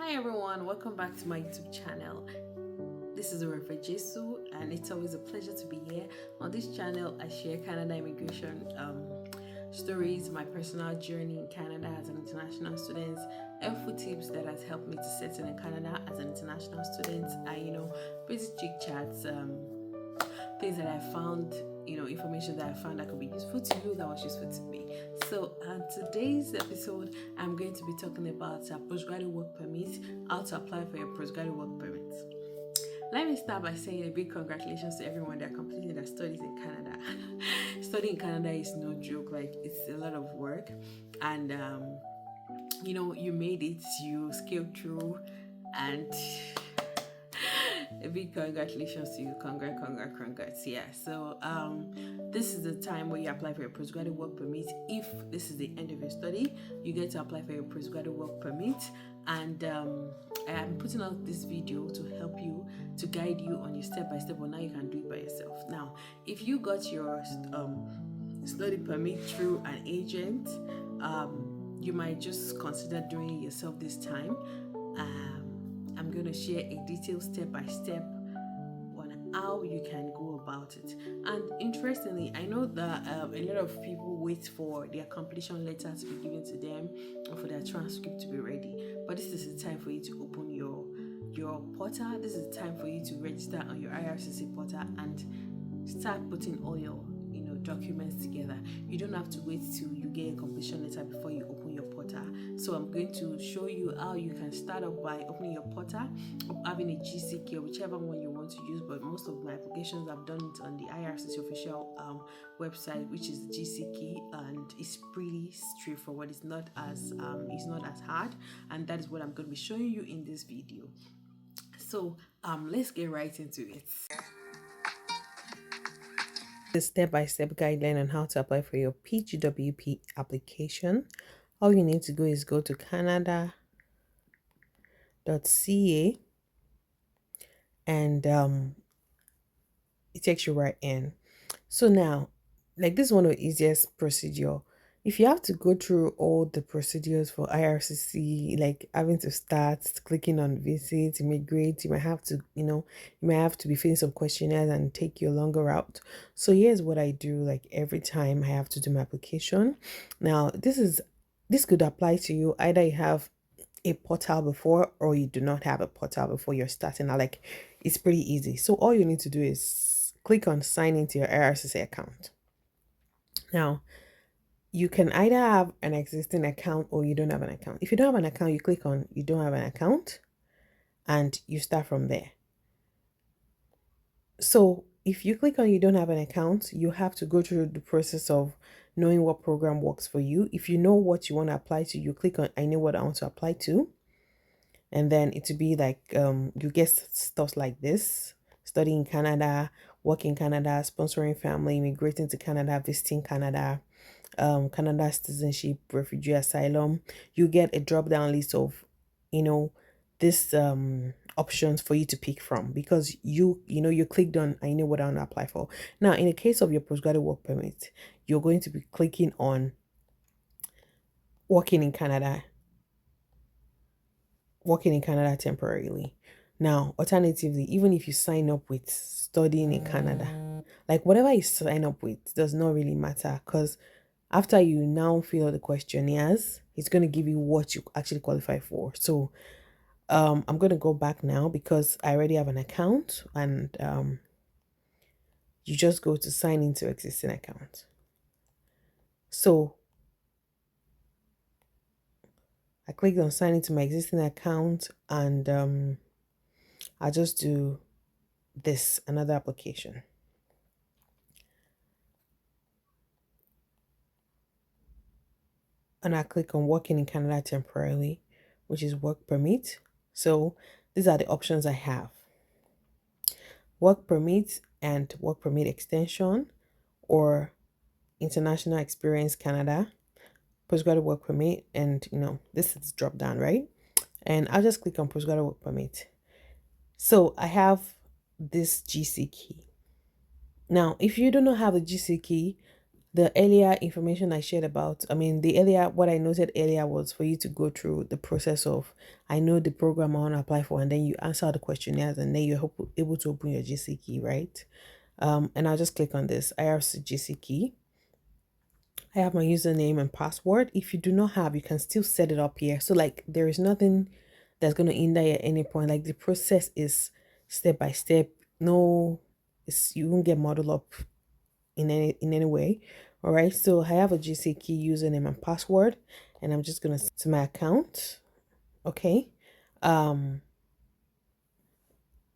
Hi everyone, welcome back to my YouTube channel. This is Reverend Jesu, and it's always a pleasure to be here. On this channel, I share Canada immigration stories, my personal journey in Canada as an international student, helpful tips that has helped me to settle in Canada as an international student, and basic chit chats, things that I found, information that I found that could be useful to you, that was useful to me. So, today's episode, I'm going to be talking about postgraduate work permit, how to apply for your postgraduate work permit. Let me start by saying a big congratulations to everyone that are completing their studies in Canada. Studying in Canada is no joke, like, it's a lot of work, and you made it, you scaled through, and a big congratulations to you. Congrats. Yeah. So this is the time where you apply for your postgraduate work permit. If this is the end of your study, you get to apply for your postgraduate work permit. And I am putting out this video to help you, to guide you on your step-by-step on how you can do it by yourself. Now, if you got your study permit through an agent, you might just consider doing it yourself this time. I'm going to share a detailed step-by-step on how you can go about it. And interestingly, I know that a lot of people wait for their completion letter to be given to them or for their transcript to be ready. But this is the time for you to open your portal. This is the time for you to register on your IRCC portal and start putting all your documents together. You don't have to wait till you get a completion letter before you open your portal. So I'm going to show you how you can start up by opening your portal, having a GCK or whichever one you want to use. But most of my applications, I've done it on the IRCC official website, which is GCK, and it's pretty straightforward. It's not as hard, and that is what I'm going to be showing you in this video. So let's get right into it. The step-by-step guideline on how to apply for your Pgwp application. All you need to go is go to canada.ca, and it takes you right in. So now, like, this is one of the easiest procedure. If you have to go through all the procedures for IRCC, like having to start clicking on visit, immigrate, you might have to be filling some questionnaires and take you a longer route. So here's what I do, like, every time I have to do my application. Now, this could apply to you. Either you have a portal before or you do not have a portal before you're starting out. Like, it's pretty easy. So all you need to do is click on sign into your IRCC account. Now, you can either have an existing account or you don't have an account. If you don't have an account, you click on you don't have an account and you start from there. So if you click on you don't have an account, you have to go through the process of knowing what program works for you. If you know what you want to apply to, you click on I know what I want to apply to. And then it will be like you get stuff like this: study in Canada, work in Canada, sponsoring family, immigrating to Canada, visiting Canada, Canada citizenship, refugee asylum. You get a drop down list of this options for you to pick from, because you clicked on I know what I want to apply for. Now, in the case of your postgraduate work permit, you're going to be clicking on working in Canada temporarily. Now, alternatively, even if you sign up with studying in Canada, like, whatever you sign up with does not really matter, because after you now fill out the questionnaires, it's going to give you what you actually qualify for. So I'm going to go back now because I already have an account, and you just go to sign into existing account. So I clicked on sign into my existing account, and I just do this, another application. And I click on working in Canada temporarily, which is work permit. So these are the options I have: work permit and work permit extension, or international experience Canada, postgraduate work permit, and this is drop down, right? And I'll just click on postgraduate work permit. So I have this GC key. Now, if you do not have a GC key, the earlier information I shared about, I mean, the earlier, what I noted earlier was for you to go through the process of, I know the program I want to apply for, and then you answer the questionnaires, and then you're able to open your GC key, right? And I'll just click on this IRC GC key. I have my username and password. If you do not have, you can still set it up here. So like there is nothing that's going to hinder you at any point. Like the process is step by step. No, you won't get muddled up in any way. All right. So I have a GC key username and password, and I'm just gonna to my account. Okay. Um,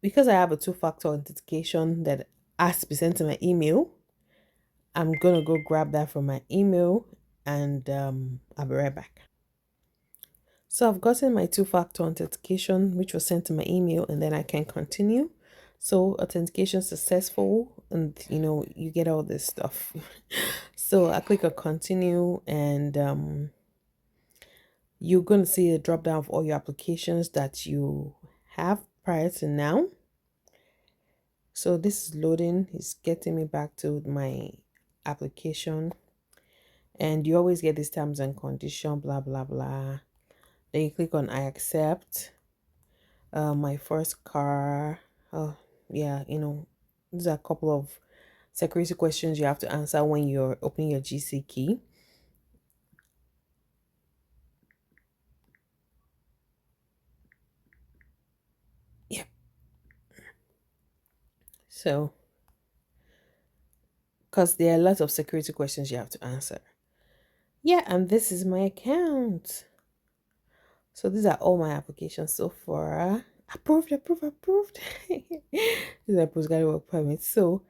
because I have a two-factor authentication that has to be sent to my email, I'm gonna go grab that from my email, and I'll be right back. So I've gotten my two-factor authentication, which was sent to my email, and then I can continue. So authentication successful, and you get all this stuff. So I click on continue, and you're going to see a drop down of all your applications that you have prior to now. So this is loading. It's getting me back to my application, and you always get these terms and condition, blah blah blah. Then you click on I accept. My first car. Oh yeah, these are a couple of security questions you have to answer when you're opening your GC key. Yeah. So, because there are lots of security questions you have to answer. Yeah, and this is my account. So these are all my applications so far. Approved, approved, approved. These are postgraduate work permits. So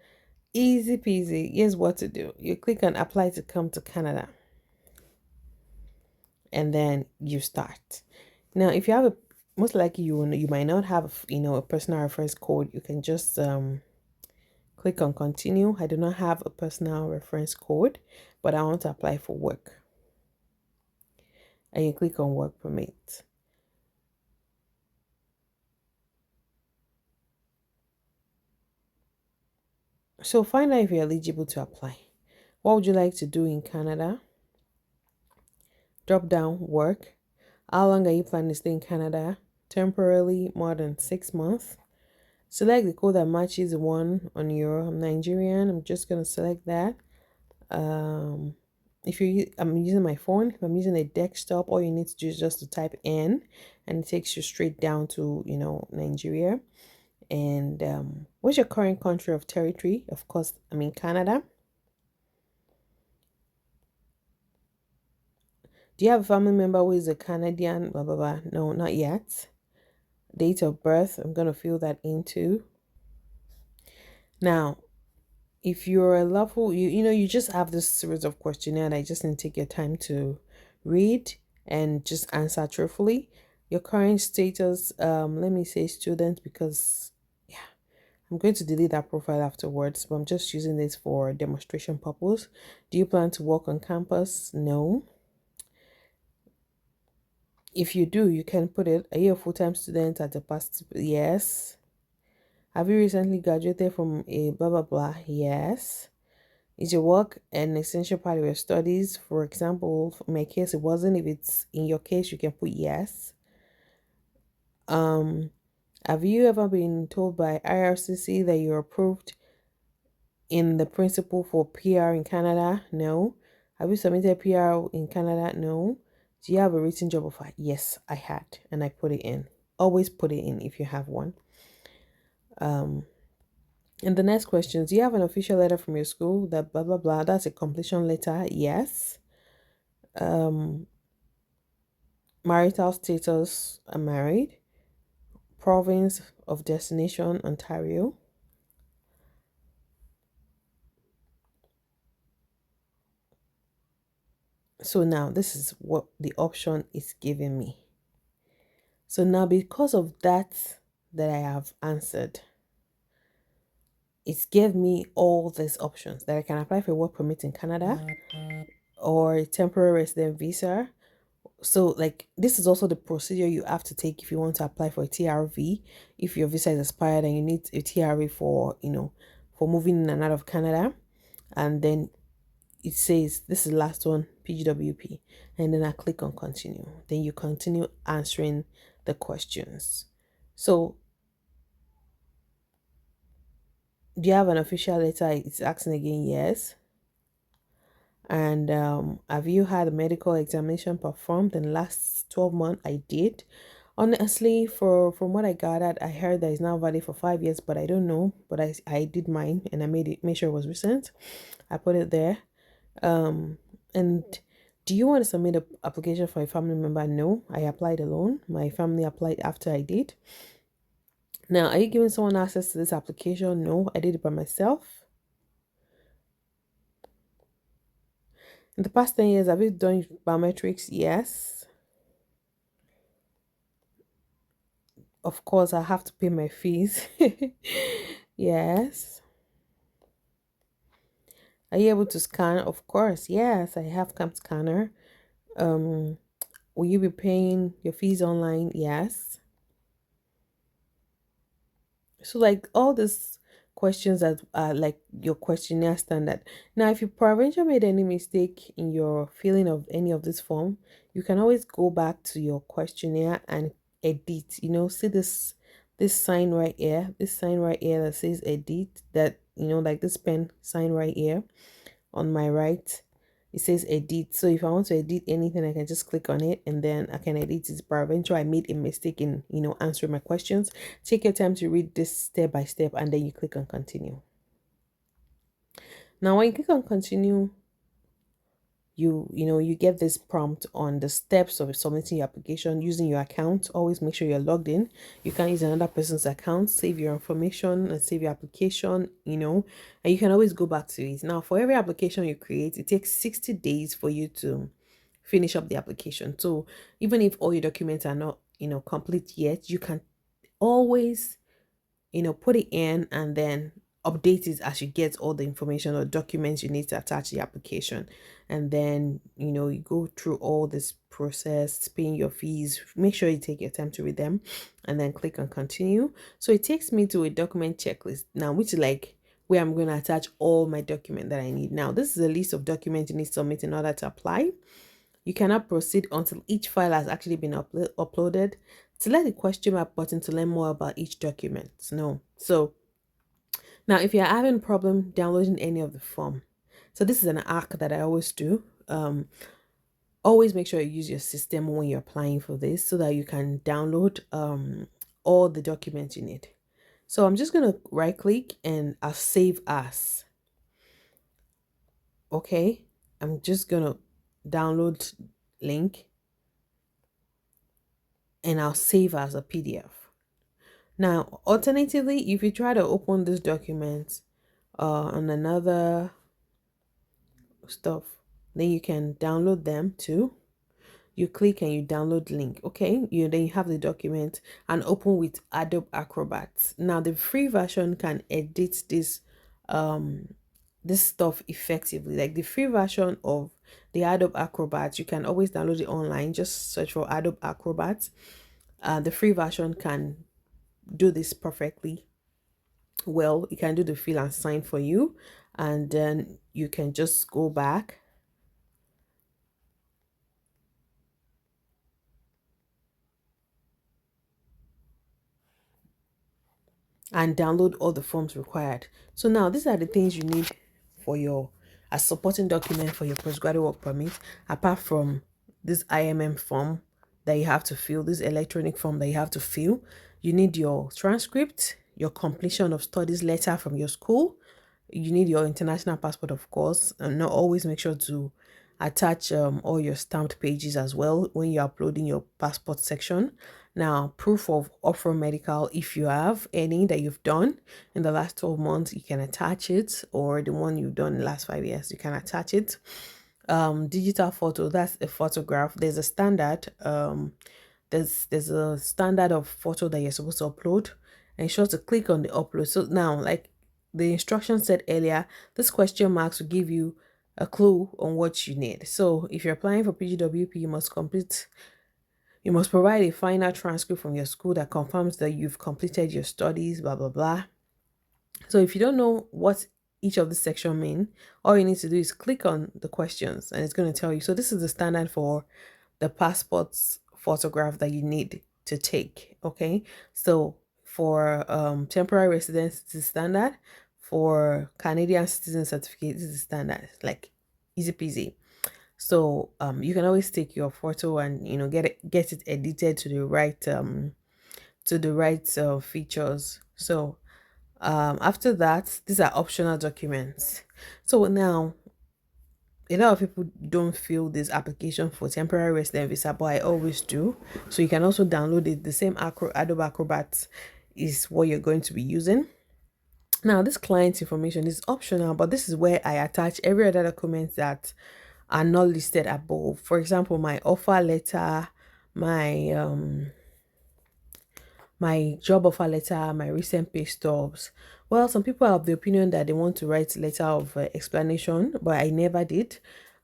easy peasy. Here's what to do. You click on apply to come to Canada. And then you start. Now, if you have most likely you might not have a personal reference code. You can just click on continue. I do not have a personal reference code, but I want to apply for work. And you click on work permit. So find out if you're eligible to apply. What would you like to do in Canada? Drop down work. How long are you planning to stay in Canada? Temporarily, more than 6 months. Select the code that matches the one on your. I'm Nigerian. I'm just gonna select that. If I'm using my phone. If I'm using a desktop, all you need to do is just to type in, and it takes you straight down to Nigeria. And what's your current country of territory? Of course, I mean Canada. Do you have a family member who is a Canadian? Blah blah blah. No, not yet. Date of birth. I'm gonna fill that into. Now, if you're a lawful, you just have this series of questionnaire that you just need to take your time to read and just answer truthfully. Your current status, let me say student, because yeah, I'm going to delete that profile afterwards, but I'm just using this for demonstration purpose. Do you plan to work on campus? No. If you do, you can put it. Are you a full-time student at the past? Yes. Have you recently graduated from a blah blah blah? Yes. Is your work an essential part of your studies? For example, in my case, it wasn't. If it's in your case, you can put yes. Have you ever been told by IRCC that you're approved in the principle for PR in Canada? No. Have you submitted PR in Canada? No. Do you have a written job offer? Yes, I had, and I put it in. Always put it in if you have one. And the next question, do you have an official letter from your school that blah blah blah? That's a completion letter. Yes. Marital status, I'm married. Province of destination, Ontario. So now this is what the option is giving me. So now because of that I have answered, it gave me all these options that I can apply for a work permit in Canada or a temporary resident visa. So like this is also the procedure you have to take if you want to apply for a TRV. If your visa is expired and you need a TRV for for moving in and out of Canada, and then it says this is the last one, Pgwp, and then I click on continue. Then you continue answering the questions. So do you have an official letter? It's asking again, yes. And have you had a medical examination performed in the last 12 months? I did. Honestly, from what I gathered, I heard that it's now valid for 5 years, but I don't know. But I did mine and I made sure it was recent. I put it there. And do you want to submit an application for a family member? No, I applied alone. My family applied after I did. Now, are you giving someone access to this application? No, I did it by myself. In the past 10 years, have you done biometrics? Yes. Of course, I have to pay my fees. Yes. Are you able to scan? Of course, yes, I have Cam Scanner. Um, will you be paying your fees online? Yes. So like all these questions that are like your questionnaire standard. Now, if you peradventure made any mistake in your filling of any of this form, you can always go back to your questionnaire and edit. See this sign right here, this sign right here that says edit, that like this pen sign right here on my right, it says edit. So if I want to edit anything, I can just click on it and then I can edit it. Peradventure I made a mistake in answering my questions. Take your time to read this step by step and then you click on continue. Now when you click on continue, you get this prompt on the steps of submitting your application using your account. Always make sure you're logged in. You can use another person's account, save your information and save your application, and you can always go back to it. Now for every application you create, it takes 60 days for you to finish up the application. So even if all your documents are not complete yet, you can always put it in and then update it as you get all the information or documents you need to attach the application. And then you go through all this process, paying your fees. Make sure you take your time to read them and then click on continue. So it takes me to a document checklist now, which is like where I'm going to attach all my document that I need. Now this is a list of documents you need to submit in order to apply. You cannot proceed until each file has actually been uploaded. Select the question mark button to learn more about each document. No. So now if you're having problem downloading any of the form, so this is an hack that I always do. Always make sure you use your system when you're applying for this so that you can download all the documents you need. So I'm just going to right click and I'll save as. Okay, I'm just going to download link and I'll save as a PDF. Now, alternatively, if you try to open this document on another stuff, then you can download them too. You click and you download link. Okay, then you have the document and open with Adobe Acrobat. Now, the free version can edit this stuff effectively. Like the free version of the Adobe Acrobat, you can always download it online. Just search for Adobe Acrobat. The free version can do this perfectly well. You can do the fill and sign for you, and then you can just go back and download all the forms required. So now these are the things you need for your as supporting document for your postgraduate work permit, apart from this IMM form that you have to fill, this electronic form that you have to fill. You need your transcript, your completion of studies letter from your school. You need your international passport, of course, and not always make sure to attach all your stamped pages as well when you're uploading your passport section. Now, proof of offer medical, if you have any that you've done in the last 12 months, you can attach it, or the one you've done in the last 5 years, you can attach it. Digital photo, that's a photograph. There's a standard there's a standard of photo that you're supposed to upload. Ensure to click on the upload. So now, like the instruction said earlier, this question marks will give you a clue on what you need. So if you're applying for Pgwp, you must provide a final transcript from your school that confirms that you've completed your studies, blah blah blah. So if you don't know what each of the section mean, all you need to do is click on the questions and it's going to tell you. So this is the standard for the passport's photograph that you need to take. Okay, so for temporary residence, this is standard. For Canadian citizen certificate, this is standard. Like easy peasy. So you can always take your photo and get it edited to the right features. So after that, these are optional documents. So now a lot of people don't fill this application for temporary resident visa, but I always do. So you can also download it. The same Adobe Acrobat is what you're going to be using. Now, this client information is optional, but this is where I attach every other document that are not listed above. For example, my offer letter, my job offer letter, my recent pay stubs. Well, some people have the opinion that they want to write letter of explanation, but I never did.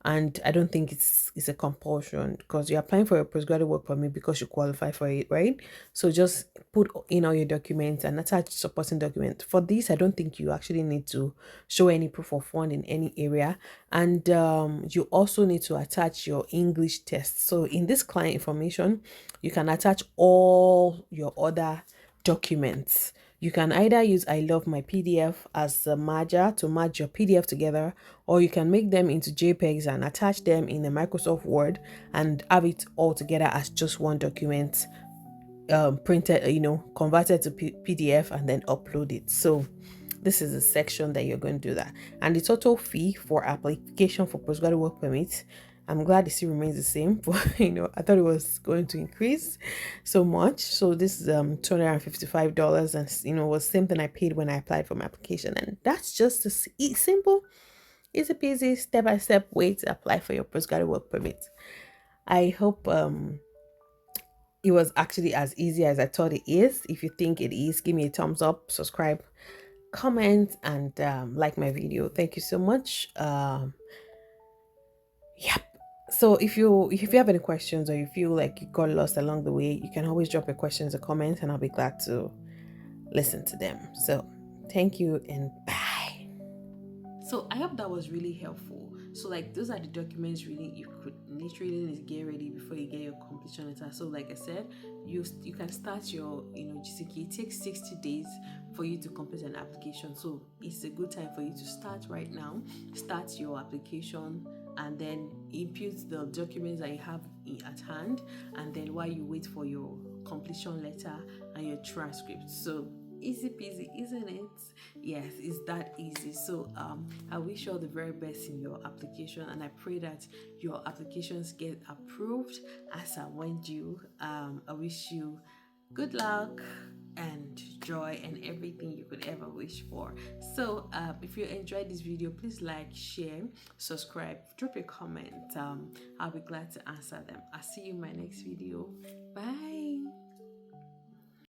And I don't think it's a compulsion because you're applying for a postgraduate work permit because you qualify for it, right? So just put in all your documents and attach supporting document. For this, I don't think you actually need to show any proof of fund in any area. And you also need to attach your English test. So in this client information, you can attach all your other documents. You can either use I love my PDF as a merger to merge your PDF together, or you can make them into JPEGs and attach them in a Microsoft Word and have it all together as just one document, printed, converted to PDF and then upload it. So this is the section that you're going to do that. And the total fee for application for postgraduate work permit, I'm glad it still remains the same, but I thought it was going to increase so much. So this is $255, and was the same thing I paid when I applied for my application. And that's just a simple, easy peasy, step-by-step way to apply for your postgraduate work permit. I hope it was actually as easy as I thought it is. If you think it is, give me a thumbs up, subscribe, comment, and like my video. Thank you so much. Yep. So if you have any questions or you feel like you got lost along the way, you can always drop your questions or comments and I'll be glad to listen to them. So thank you and bye. So I hope that was really helpful. So like those are the documents really you could literally need to get ready before you get your completion letter. So like I said, you can start your GCK. It takes 60 days for you to complete an application. So it's a good time for you to start right now. Start your application and then input the documents that you have at hand, and then while you wait for your completion letter and your transcript. So easy peasy, isn't it? Yes, it's that easy. So I wish you all the very best in your application, and I pray that your applications get approved as and when due. I wish you good luck and joy and everything you could ever wish for. So if you enjoyed this video, please like, share, subscribe, drop a comment. I'll be glad to answer them. I'll see you in my next video. Bye.